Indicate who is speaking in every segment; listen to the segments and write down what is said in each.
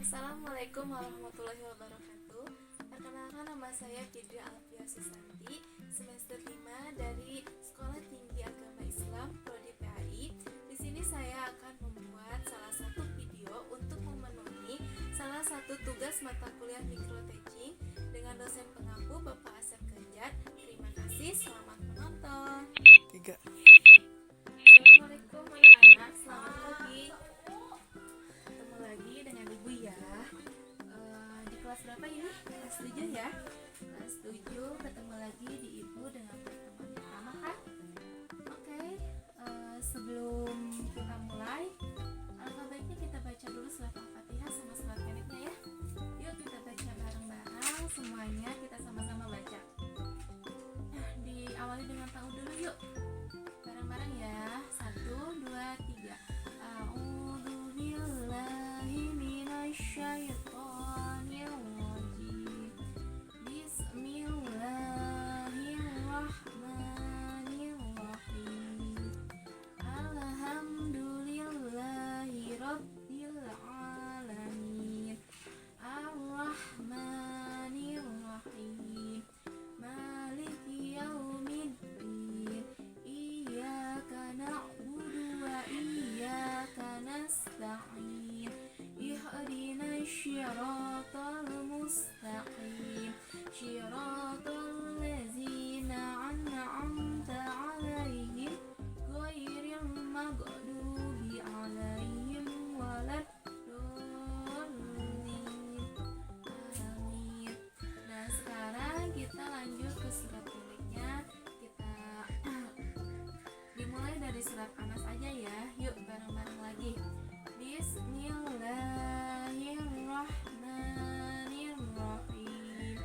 Speaker 1: Assalamualaikum warahmatullahi wabarakatuh. Perkenalkan, nama saya Fitri Alfia Susanti, semester 5 dari Sekolah Tinggi Agama Islam Prodi PAI. Di sini saya akan membuat salah satu video untuk memenuhi salah satu tugas mata kuliah microteaching dengan dosen pengampu Bapak Asep Ganjar. Terima kasih, selamat menonton. Assalamualaikum anak-anak, selamat pagi. Ketemu lagi dengan ibu ya. Di kelas berapa ini? Kelas 7 ya. Kelas 7 ketemu lagi di ibu dengan pertemuan pertama kan? Oke, sebelum kita mulai, alangkah baiknya kita baca dulu surat Al-Fatihah sama surat pendeknya ya. Yuk kita baca bareng-bareng semuanya, kita sama-sama baca. Diawali dengan ta'awudz dulu yuk. Bareng-bareng ya. 1, 2, 3. A'udzu billahi minasyaitonir rajim. Bismillahirrahmanirrahim. Alhamdulillahi rabbil alamin. Ar-Rahmanir-Rahim. Maliki yaumiddin. Iyyaka na'budu wa iyyaka nasta'in. Ihdinas syiratal mustaqim. Syiratal ladzina an'amta 'alaihim ghairil maghdubi 'alaihim waladdallin. Amin. Nah, sekarang kita lanjut ke surat pendeknya. Kita dimulai dari surat Anas aja ya. Yuk bareng-bareng lagi. Bismillahirrahmanirrahim.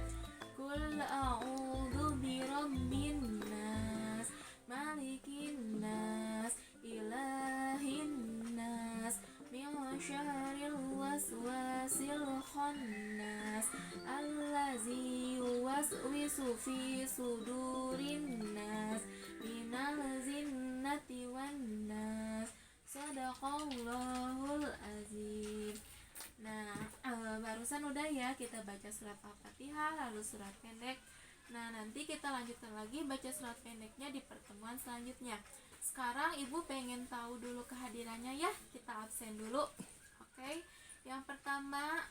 Speaker 1: Qul a'udzu birabbin nas, malikin nas, ilahin nas, min syarril waswasil khannas, allazi yuwaswisu fi sudurin nas, minal jinnati wan nas. Shadaqallahul azim. Nah, barusan udah ya kita baca surat Al-Fatihah lalu surat pendek. Nah, nanti kita lanjutkan lagi baca surat pendeknya di pertemuan selanjutnya. Sekarang ibu pengen tahu dulu kehadirannya ya. Kita absen dulu. Oke. Yang pertama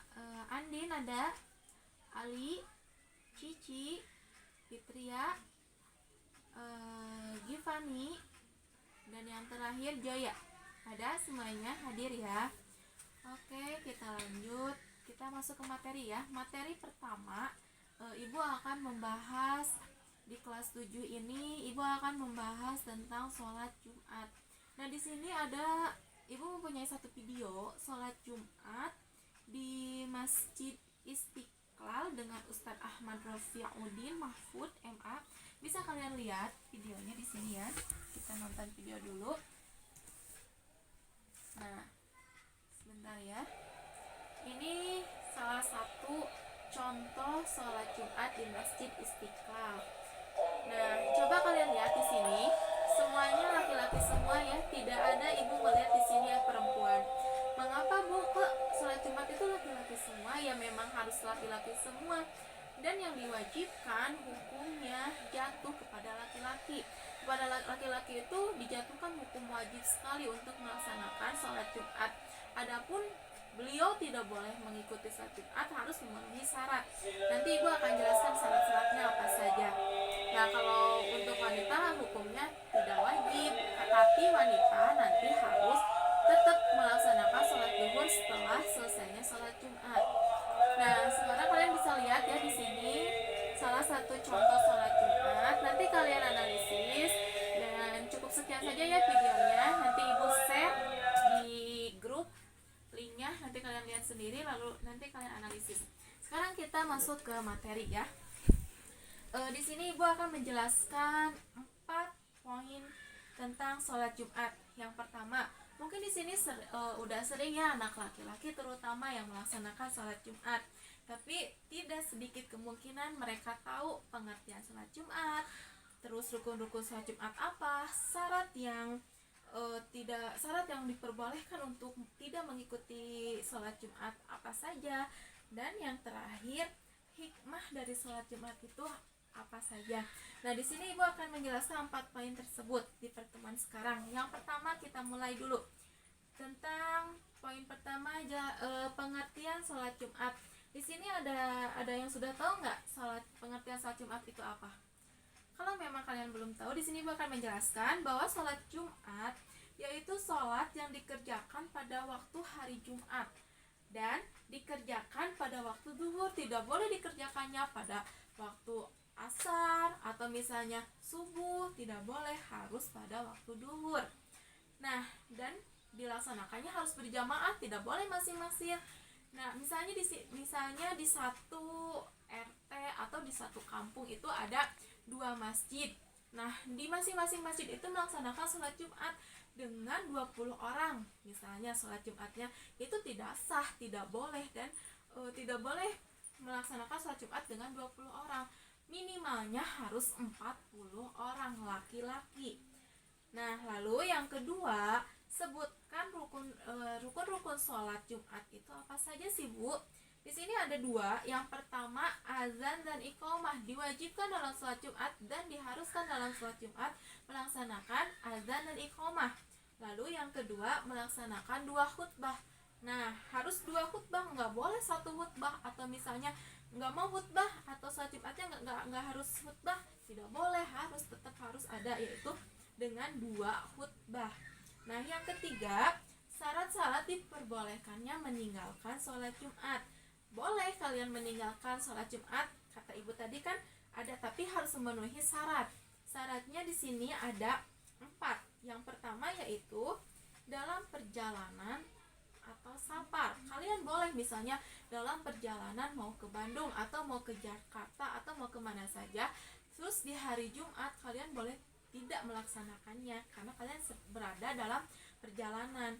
Speaker 1: Andin ada, Ali, Cici, Fitria, Givani, dan yang terakhir Joya. Ada semuanya hadir ya. Oke, kita lanjut. Kita masuk ke materi ya. Materi pertama, ibu akan membahas di kelas 7 ini, ibu akan membahas tentang sholat Jumat. Nah, di sini ada, ibu mempunyai satu video sholat Jumat di Masjid Istiqlal dengan Ustadz Ahmad Rafiuddin Mahfud MA. Bisa kalian lihat videonya di sini ya. Kita nonton video dulu. Nah, sebentar ya. Ini salah satu contoh sholat Jumat di Masjid Istiqlal. Nah, coba kalian lihat di sini, semuanya laki-laki semua ya, tidak ada ibu melihat di sini yang perempuan. Mengapa Bu kok sholat Jumat itu laki-laki semua? Ya memang harus laki-laki semua. Dan yang diwajibkan hukumnya jatuh kepada laki-laki. Kepada laki-laki itu dijatuhkan hukum wajib sekali untuk melaksanakan sholat Jumat. Adapun beliau tidak boleh mengikuti sholat Jumat, harus memenuhi syarat. Nanti ibu akan jelaskan syarat-syaratnya apa saja. Nah, kalau untuk wanita hukumnya tidak wajib, tetapi wanita nanti harus tetap melaksanakan sholat zuhur setelah selesainya sholat Jumat. Nah, sekarang kalian bisa lihat ya di sini salah satu contoh sholat Jumat. Nanti kalian analisis, dan cukup sekian saja ya videonya. Nanti ibu share di grup linknya, nanti kalian lihat sendiri lalu nanti kalian analisis. Sekarang kita masuk ke materi ya. Di sini ibu akan menjelaskan 4 poin tentang sholat Jumat. Yang pertama, mungkin di sini udah sering ya anak laki-laki terutama yang melaksanakan sholat Jumat. Tapi tidak sedikit kemungkinan mereka tahu pengertian sholat Jumat, terus rukun-rukun sholat Jumat apa, syarat yang tidak syarat yang diperbolehkan untuk tidak mengikuti sholat Jumat apa saja, dan yang terakhir hikmah dari sholat Jumat itu apa saja. Nah, di sini Ibu akan menjelaskan 4 poin tersebut di pertemuan sekarang. Yang pertama kita mulai dulu tentang poin pertama pengertian sholat Jumat. Di sini ada yang sudah tahu nggak pengertian sholat Jumat itu apa? Kalau memang kalian belum tahu, di sini Ibu akan menjelaskan bahwa sholat Jumat yaitu sholat yang dikerjakan pada waktu hari Jumat dan dikerjakan pada waktu zuhur. Tidak boleh dikerjakannya pada waktu asar atau misalnya subuh, tidak boleh, harus pada waktu zuhur. Nah, dan dilaksanakannya harus berjamaah, tidak boleh masing-masing. Nah, misalnya di satu RT atau di satu kampung itu ada 2 masjid. Nah, di masing-masing masjid itu melaksanakan sholat Jumat dengan 20 orang. Misalnya sholat Jumatnya itu tidak sah, tidak boleh, dan tidak boleh melaksanakan sholat Jumat dengan 20 orang. Minimalnya harus 40 orang laki-laki. Nah, lalu yang kedua, sebutkan rukun-rukun sholat Jumat itu apa saja sih, Bu? Di sini ada 2. Yang pertama, azan dan iqamah diwajibkan dalam sholat Jumat dan diharuskan dalam sholat Jumat melaksanakan azan dan iqamah. Lalu yang kedua, melaksanakan 2 khutbah. Nah, harus 2 khutbah, nggak boleh 1 khutbah, atau misalnya nggak mau khutbah atau sholat Jumatnya nggak harus khutbah, tidak boleh, tetap harus ada, yaitu dengan 2 khutbah. Nah, yang ketiga, syarat-syarat diperbolehkannya meninggalkan sholat Jumat. Boleh kalian meninggalkan sholat Jumat, kata Ibu tadi kan ada, tapi harus memenuhi syarat. Syaratnya di sini ada 4. Yang pertama yaitu dalam perjalanan atau safar. Kalian boleh misalnya dalam perjalanan mau ke Bandung atau mau ke Jakarta atau mau kemana saja, terus di hari Jumat kalian boleh tidak melaksanakannya karena kalian berada dalam perjalanan.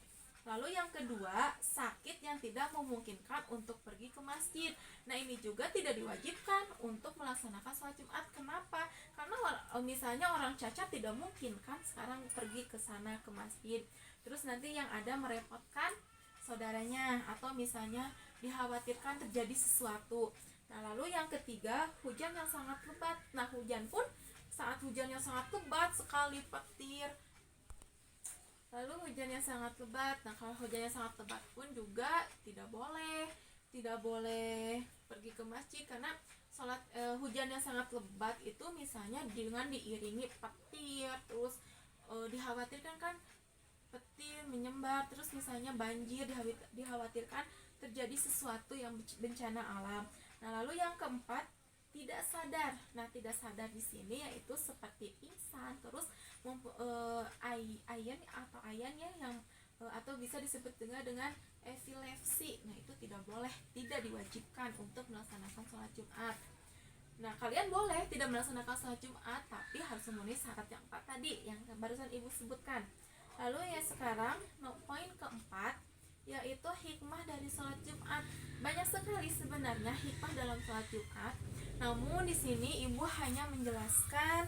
Speaker 1: Lalu yang kedua, sakit yang tidak memungkinkan untuk pergi ke masjid. Nah, ini juga tidak diwajibkan untuk melaksanakan sholat Jumat. Kenapa? Karena misalnya orang cacat tidak mungkin kan sekarang pergi ke sana ke masjid. Terus nanti yang ada merepotkan saudaranya atau misalnya dikhawatirkan terjadi sesuatu. Nah, lalu yang ketiga, hujan yang sangat lebat. Nah, hujan pun saat hujan yang sangat lebat sekali petir. Lalu hujan yang sangat lebat. Nah, kalau hujannya sangat lebat pun juga tidak boleh pergi ke masjid karena hujan yang sangat lebat itu misalnya dengan diiringi petir, terus dikhawatirkan kan petir menyembar, terus misalnya banjir, dikhawatirkan terjadi sesuatu yang bencana alam. Nah, lalu yang keempat, tidak sadar. Nah, tidak sadar di sini yaitu seperti pingsan, terus ayannya yang atau bisa disebut dengan epilepsi. Nah, itu tidak boleh, tidak diwajibkan untuk melaksanakan sholat Jumat. Nah, kalian boleh tidak melaksanakan sholat Jumat tapi harus memenuhi syarat yang 4 tadi yang barusan Ibu sebutkan. Lalu ya sekarang poin keempat yaitu hikmah dari sholat Jumat. Banyak sekali sebenarnya hikmah dalam sholat Jumat. Namun di sini Ibu hanya menjelaskan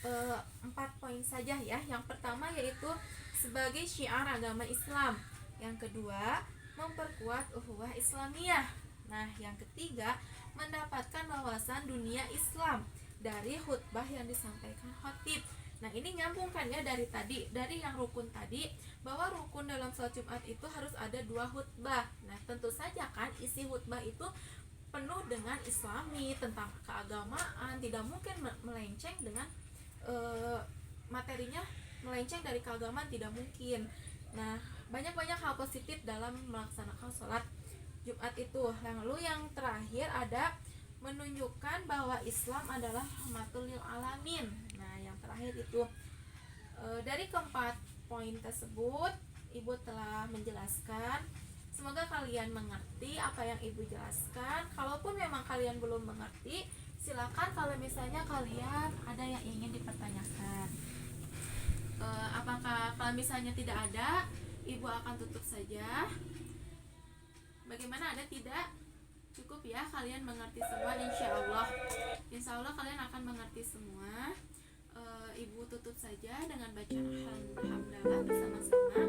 Speaker 1: 4 poin saja ya. Yang pertama yaitu sebagai syiar agama Islam. Yang kedua, memperkuat ukhuwah Islamiyah. Nah, yang ketiga, mendapatkan wawasan dunia Islam dari khutbah yang disampaikan khatib. Nah, ini nyambungkan ya dari yang rukun tadi, bahwa rukun dalam sholat Jumat itu harus ada 2 khutbah. Nah, tentu saja kan isi khutbah itu penuh dengan Islami, tentang keagamaan, tidak mungkin melenceng dengan materinya melenceng dari keagamaan, tidak mungkin. Nah, banyak-banyak hal positif dalam melaksanakan sholat Jumat itu. Lalu yang terakhir ada menunjukkan bahwa Islam adalah rahmatul lil alamin. Nah, yang terakhir itu dari keempat poin tersebut Ibu telah menjelaskan. Semoga kalian mengerti apa yang Ibu jelaskan. Kalaupun memang kalian belum mengerti, silakan kalau misalnya kalian ada yang ingin dipertanyakan. Apakah kalau misalnya tidak ada, Ibu akan tutup saja. Bagaimana, ada tidak? Cukup ya, kalian mengerti semua insya Allah. Insya Allah kalian akan mengerti semua. Ibu tutup saja dengan bacaan hamdalah bersama-sama.